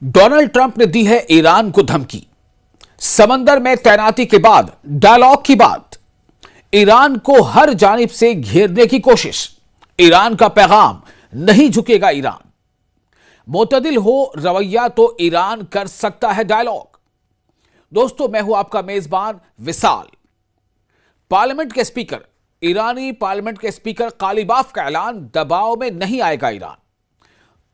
Donald Trump ने दी है Iran को धमकी। समंदर में तैनाती के बाद डायलॉग की बात। ईरान को हर जानिब से घेरने की कोशिश। ईरान का पैगाम, नहीं झुकेगा ईरान। मोतदिल हो रवैया तो ईरान कर सकता है डायलॉग। दोस्तों, मैं हूं आपका मेजबान विशाल। पार्लियामेंट के स्पीकर, ईरानी पार्लियामेंट के स्पीकर कालिबाफ का ऐलान, दबाव में नहीं आएगा ईरान।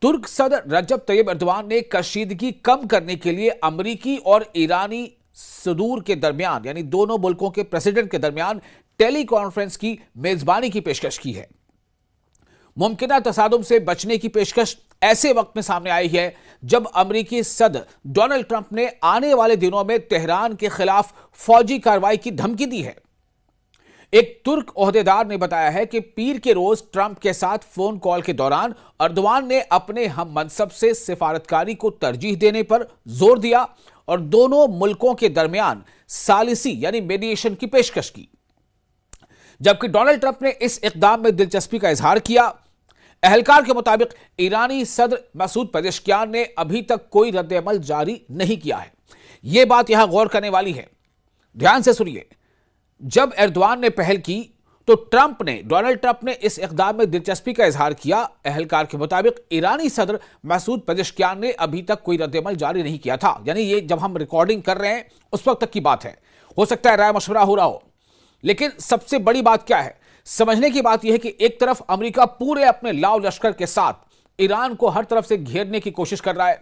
तुर्क सदर रजब तैयब एर्दोआन ने कशीदगी कम करने के लिए अमेरिकी और ईरानी सदूर के दरमियान, यानी दोनों मुल्कों के प्रेसिडेंट के दरमियान टेली कॉन्फ्रेंस की मेजबानी की पेशकश की है। मुमकिना तसादुम से बचने की पेशकश ऐसे वक्त में सामने आई है जब अमेरिकी सदर डोनाल्ड ट्रंप ने आने वाले दिनों में तेहरान के खिलाफ फौजी कार्रवाई की धमकी दी है। एक तुर्क ओहदेदार ने बताया है कि पीर के रोज ट्रंप के साथ फोन कॉल के दौरान एर्दोआन ने अपने हम मनसब से सिफारतकारी को तरजीह देने पर जोर दिया और दोनों मुल्कों के दरमियान सालिसी यानी मीडिएशन की पेशकश की। जबकि डोनाल्ड ट्रंप ने इस इकदाम में दिलचस्पी का इजहार किया। अहलकार के मुताबिक ईरानी सदर मसूद पेजेश्कियान ने अभी तक कोई रद्द-ए-अमल जारी नहीं किया है। यह बात यहां गौर करने वाली है। ध्यान से सुनिए। जब एर्दोआन ने पहल की तो डोनाल्ड ट्रंप ने इस इकदाम में दिलचस्पी का इजहार किया। अहलकार के मुताबिक ईरानी सदर मसूद पेजेश्कियान ने अभी तक कोई रद्द-ए-अमल जारी नहीं किया था। यानी ये जब हम रिकॉर्डिंग कर रहे हैं उस वक्त तक की बात है। हो सकता है राय मशवरा हो रहा हो, लेकिन सबसे बड़ी बात क्या है, समझने की बात यह है कि एक तरफ अमेरिका पूरे अपने लाव लश्कर के साथ ईरान को हर तरफ से घेरने की कोशिश कर रहा है।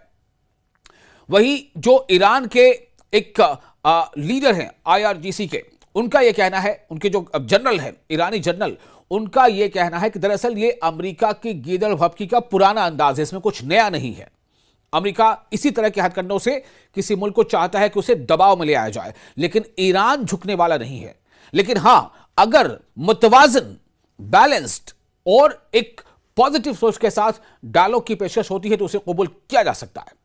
वही जो ईरान के एक लीडर हैं IRGC के, उनका यह कहना है, उनके जो जनरल है, ईरानी जनरल, उनका यह कहना है कि दरअसल यह अमेरिका की गीदड़ भभकी का पुराना अंदाज है, इसमें कुछ नया नहीं है। अमेरिका इसी तरह के हथकंडों से किसी मुल्क को चाहता है कि उसे दबाव में ले आया जाए, लेकिन ईरान झुकने वाला नहीं है। लेकिन हां, अगर मुतवाजन, बैलेंस्ड और एक पॉजिटिव सोच के साथ डायलॉग की पेशकश होती है तो उसे कबूल किया जा सकता है।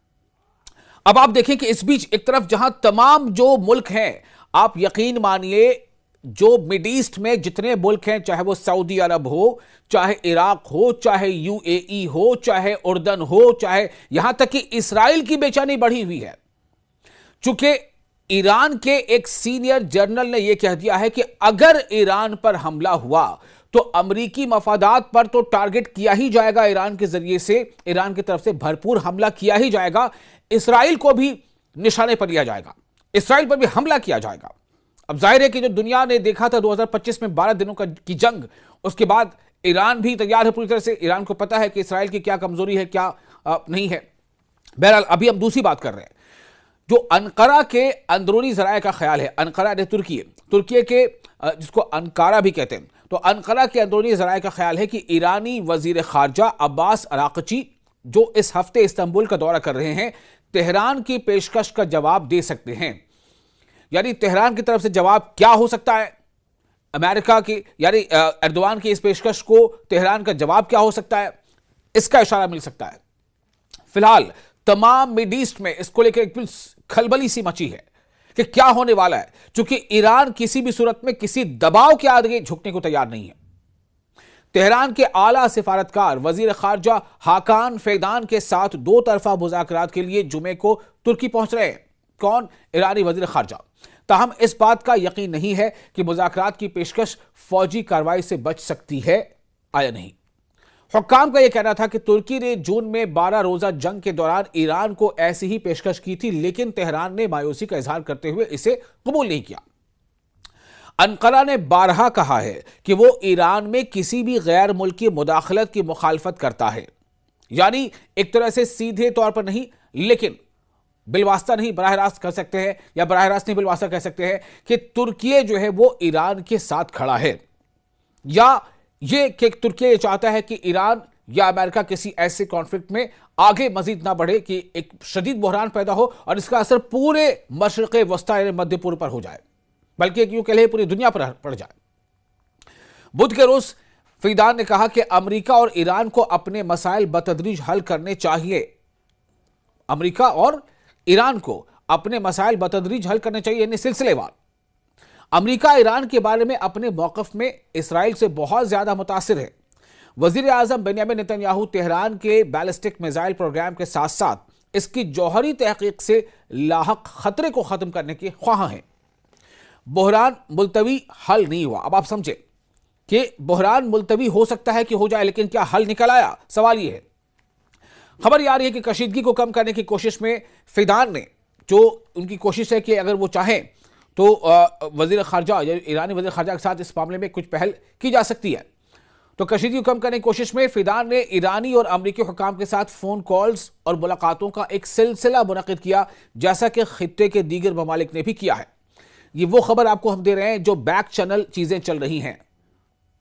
अब आप देखें कि इस बीच एक तरफ जहां तमाम जो मुल्क हैं, आप यकीन मानिए, जो मिड ईस्ट में जितने मुल्क हैं, चाहे वो सऊदी अरब हो, चाहे इराक हो, चाहे UAE हो, चाहे उर्दन हो, चाहे यहां तक कि इसराइल की बेचैनी बढ़ी हुई है। चूंकि ईरान के एक सीनियर जनरल ने यह कह दिया है कि अगर ईरान पर हमला हुआ तो अमेरिकी मफादात पर तो टारगेट किया ही जाएगा, ईरान के जरिए से, ईरान की तरफ से भरपूर हमला किया ही जाएगा। इसराइल को भी निशाने पर लिया जाएगा, इसराइल पर भी हमला किया जाएगा। अब जाहिर है कि जो दुनिया ने देखा था 2025 में 12 दिनों की जंग, उसके बाद ईरान भी तैयार है पूरी तरह से। ईरान को पता है कि इसराइल की क्या कमजोरी है, क्या नहीं है। बहरहाल अभी हम दूसरी बात कर रहे हैं। जो अनकरा के अंदरूनी जराये का ख्याल है, अनकरा ने तुर्की के जिसको अंकारा भी कहते हैं, तो अनकरा के अंदरूनी जराये का ख्याल है कि ईरानी वजीर खारजा अब्बास अराकची, जो इस हफ्ते इस्तांबुल का दौरा कर रहे हैं, तेहरान की पेशकश का जवाब दे सकते हैं। यानी तेहरान की तरफ से जवाब क्या हो सकता है, अमेरिका की यानी एर्दोआन की इस पेशकश को तेहरान का जवाब क्या हो सकता है, इसका इशारा मिल सकता है। फिलहाल तमाम मिड ईस्ट में इसको लेकर एक खलबली सी मची है कि क्या होने वाला है, क्योंकि ईरान किसी भी सूरत में किसी दबाव के आगे झुकने को तैयार नहीं है। तेहरान के आला सिफारतकार वजीर खारजा हाकान फैदान के साथ दो तरफा मुज़ाकरात के लिए जुमे को तुर्की पहुंच रहे हैं। कौन? ईरानी वजीर खारजा। ताहम इस बात का यकीन नहीं है कि मुज़ाकरात की पेशकश फौजी कार्रवाई से बच सकती है या नहीं। हुक्काम का यह कहना था कि तुर्की ने जून में 12 रोजा जंग के दौरान ईरान को ऐसी ही पेशकश की थी, लेकिन तेहरान ने मायूसी का इजहार करते हुए इसे कबूल नहीं किया। अनकरा ने बारहा कहा है कि वो ईरान में किसी भी गैर मुल्की मुदाखलत की मुखालफत करता है। यानी एक तरह से सीधे तौर पर नहीं, लेकिन बिलवास्ता नहीं, बराह रास्त कर सकते हैं, या बराह रास्त नहीं बिलवास्ता कह सकते हैं कि तुर्की जो है वो ईरान के साथ खड़ा है, या ये कि तुर्की ये चाहता है कि ईरान या अमेरिका किसी ऐसे कॉन्फ्लिक्ट में आगे मजीद ना बढ़े कि एक शदीद बहरान पैदा हो और इसका असर पूरे मशरिक़ वस्ता यानी मध्य पूर्व पर हो जाए, बल्कि यूं कह ले पूरी दुनिया पर पड़ जाए। बुध के रोज फैदान ने कहा कि अमेरिका और ईरान को अपने मसाइल बतदरीज हल करने चाहिए। अमेरिका और ईरान को अपने मसाइल बतदरीज हल करने चाहिए, यानी सिलसिलेवार। अमेरिका ईरान के बारे में अपने मौक़िफ़ में इसराइल से बहुत ज्यादा मुतासिर है। वजीर आजम बेंयामिन नेतन्याहू तेहरान के बैलिस्टिक मिसाइल प्रोग्राम के साथ साथ इसकी जौहरी तहकीक से लाहक खतरे को खत्म करने के ख्वाह हैं। बहरान मुलतवी हल नहीं हुआ। अब आप समझे कि बहरान मुलतवी हो सकता है कि हो जाए, लेकिन क्या हल निकल आया? सवाल यह है। खबर यह आ रही है कि कशीदगी को कम करने की कोशिश में फिदान ने, जो उनकी कोशिश है कि अगर वो चाहें तो वजीर खारजा या ईरानी वजीर खारजा के साथ इस मामले में कुछ पहल की जा सकती है। तो कशीदगी को कम करने की कोशिश में फिदान ने ईरानी और अमरीकी हुकाम के साथ फोन कॉल्स और मुलाकातों का एक सिलसिला मुनक़िद किया, जैसा कि खित्ते के दीगर ममालिक ने भी किया है। ये वो खबर आपको हम दे रहे हैं जो बैक चैनल चीजें चल रही हैं।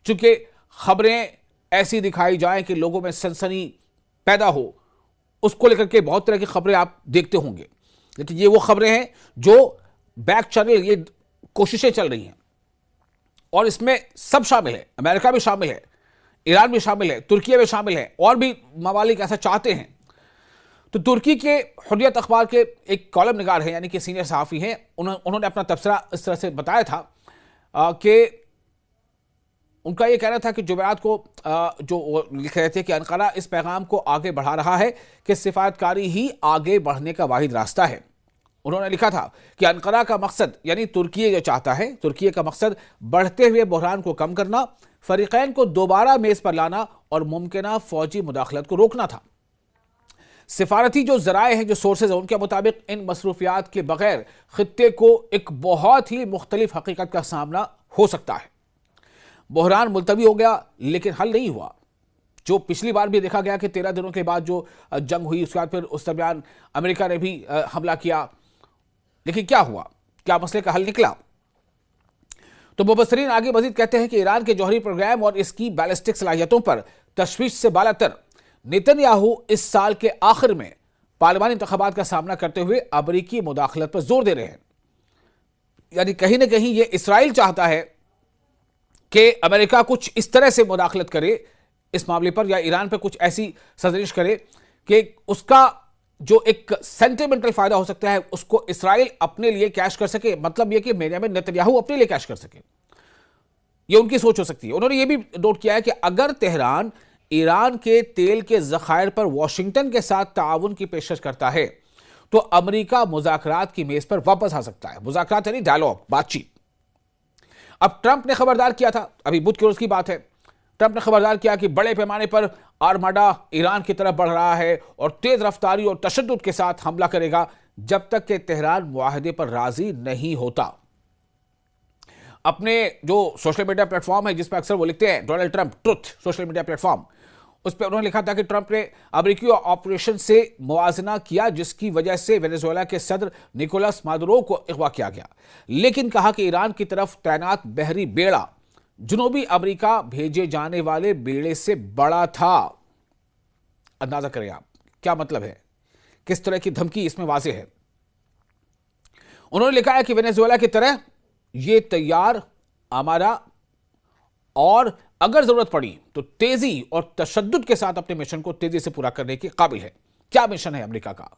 चूंकि खबरें ऐसी दिखाई जाए कि लोगों में सनसनी पैदा हो, उसको लेकर के बहुत तरह की खबरें आप देखते होंगे, लेकिन ये वो खबरें हैं जो बैक चैनल, ये कोशिशें चल रही हैं और इसमें सब शामिल है। अमेरिका भी शामिल है, ईरान भी शामिल है, तुर्की भी शामिल है, और भी ममालिक ऐसा चाहते हैं। तो तुर्की के हुर्रियत अखबार के एक कॉलम निगार हैं, यानी कि सीनियर सहाफ़ी हैं, उन्होंने अपना तबसरा इस तरह से बताया था कि उनका यह कहना था कि जुमेरात को जो लिख रहे थे कि अनकारा इस पैगाम को आगे बढ़ा रहा है कि सिफारतकारी ही आगे बढ़ने का वाहिद रास्ता है। उन्होंने लिखा था कि अनकारा का मकसद, यानी तुर्की जो चाहता है, तुर्की का मकसद बढ़ते हुए बहरान को कम करना, फरीकैन को दोबारा मेज पर लाना और मुमकिना फौजी मुदाखलत को रोकना था। सिफारती जो जराए हैं, जो सोर्सेज हैं, उनके मुताबिक इन मसरूफियात के बगैर खित्ते को एक बहुत ही मुख्तलिफ हकीकत का सामना हो सकता है। बहरान मुलतवी हो गया लेकिन हल नहीं हुआ। जो पिछली बार भी देखा गया कि 13 दिनों के बाद जो जंग हुई, उसके बाद फिर उस दरमियान अमेरिका ने भी हमला किया, लेकिन क्या हुआ? क्या मसले का हल निकला? तो मुबस्सिरीन आगे मजीद कहते हैं कि ईरान के जौहरी प्रोग्राम और इसकी बैलिस्टिक सलाहियतों पर तशवीश से बालातर नेतन्याहू इस साल के आखिर में पार्लिमानी इंतखाबात का सामना करते हुए अमरीकी मुदाखलत पर जोर दे रहे हैं। यानी कहीं ना कहीं ये इसराइल चाहता है कि अमेरिका कुछ इस तरह से मुदाखलत करे इस मामले पर, या ईरान पर कुछ ऐसी साजिश करे कि उसका जो एक सेंटिमेंटल फायदा हो सकता है उसको इसराइल अपने लिए कैश कर सके। मतलब यह कि बेंजामिन नेतन्याहू अपने लिए कैश कर सके, यह उनकी सोच हो सकती है। उन्होंने यह भी नोट किया है कि अगर तेहरान ईरान के तेल के जखायर पर वॉशिंगटन के साथ ताउन की पेशकश करता है तो अमेरिका मुज़ाकरात की मेज पर वापस आ सकता है। मुज़ाकरात यानी डायलॉग, बातचीत। अब ट्रंप ने खबरदार किया था, अभी बुध के रोज की बात है, ट्रंप ने खबरदार किया कि बड़े पैमाने पर आर्माडा ईरान की तरफ बढ़ रहा है और तेज रफ्तारी और तशद्दुद के साथ हमला करेगा जब तक कि तेहरान मुआहदे पर राजी नहीं होता। अपने जो सोशल मीडिया प्लेटफॉर्म है जिस पर अक्सर वो लिखते हैं, Donald Trump truth social media platform, उस पर उन्होंने लिखा था कि ट्रंप ने अमेरिकी ऑपरेशन से मुआजना किया जिसकी वजह से वेनेजुएला के सदर निकोलस मादुरो को अगवा किया गया, लेकिन कहा कि ईरान की तरफ तैनात बहरी बेड़ा जनूबी अमेरिका भेजे जाने वाले बेड़े से बड़ा था। अंदाजा करें आप क्या मतलब है, किस तरह की धमकी इसमें वाज़ेह है। उन्होंने लिखा है कि वेनेजुएला की तरह यह तैयार, आमारा और अगर जरूरत पड़ी तो तेजी और तशद्दुद के साथ अपने मिशन को तेजी से पूरा करने के काबिल है। क्या मिशन है अमेरिका का?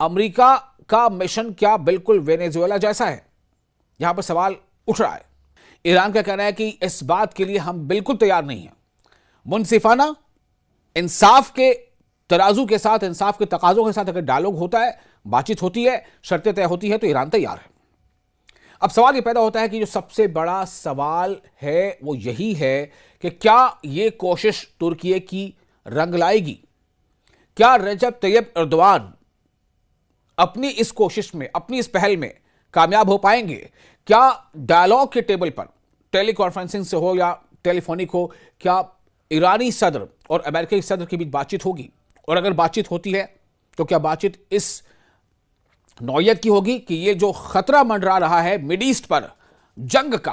अमेरिका का मिशन क्या बिल्कुल वेनेजुएला जैसा है? यहां पर सवाल उठ रहा है। ईरान का कहना है कि इस बात के लिए हम बिल्कुल तैयार नहीं हैं। मुनसिफाना, इंसाफ के तराजू के साथ, इंसाफ के तकाजों के साथ अगर डायलॉग होता है, बातचीत होती है, शर्तें तय होती है, तो ईरान तैयार है। अब सवाल ये पैदा होता है कि जो सबसे बड़ा सवाल है वो यही है कि क्या ये कोशिश तुर्की की रंग लाएगी? क्या रजब तैयब एर्दोआन अपनी इस कोशिश में, अपनी इस पहल में कामयाब हो पाएंगे? क्या डायलॉग के टेबल पर, टेली कॉन्फ्रेंसिंग से हो या टेलीफोनिक हो, क्या ईरानी सदर और अमेरिकी सदर के बीच बातचीत होगी? और अगर बातचीत होती है तो क्या बातचीत इस नौयत की होगी कि ये जो खतरा मंडरा रहा है मिड ईस्ट पर, जंग का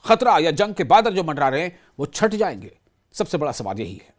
खतरा या जंग के बादल जो मंडरा रहे हैं, वो छट जाएंगे? सबसे बड़ा सवाल यही है।